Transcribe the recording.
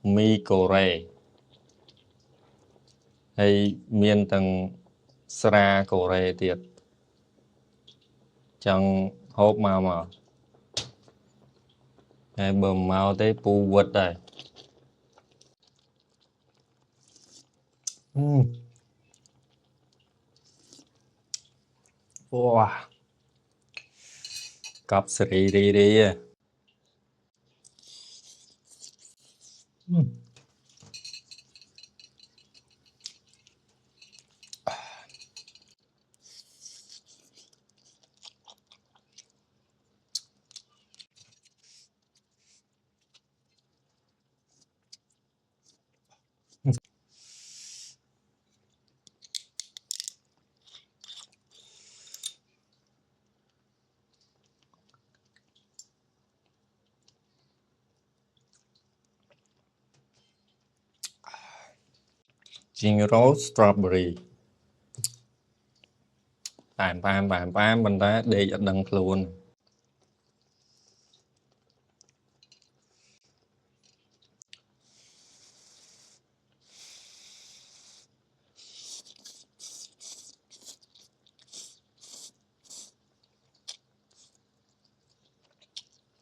mì cổ rê hay miên tầng sra cổ rê tiệt chẳng hộp mà hay bầm mau tới pu vật đây wow cặp sri đi Jingle strawberry bàn bàn bàn bàn mình ta để cho đằng luôn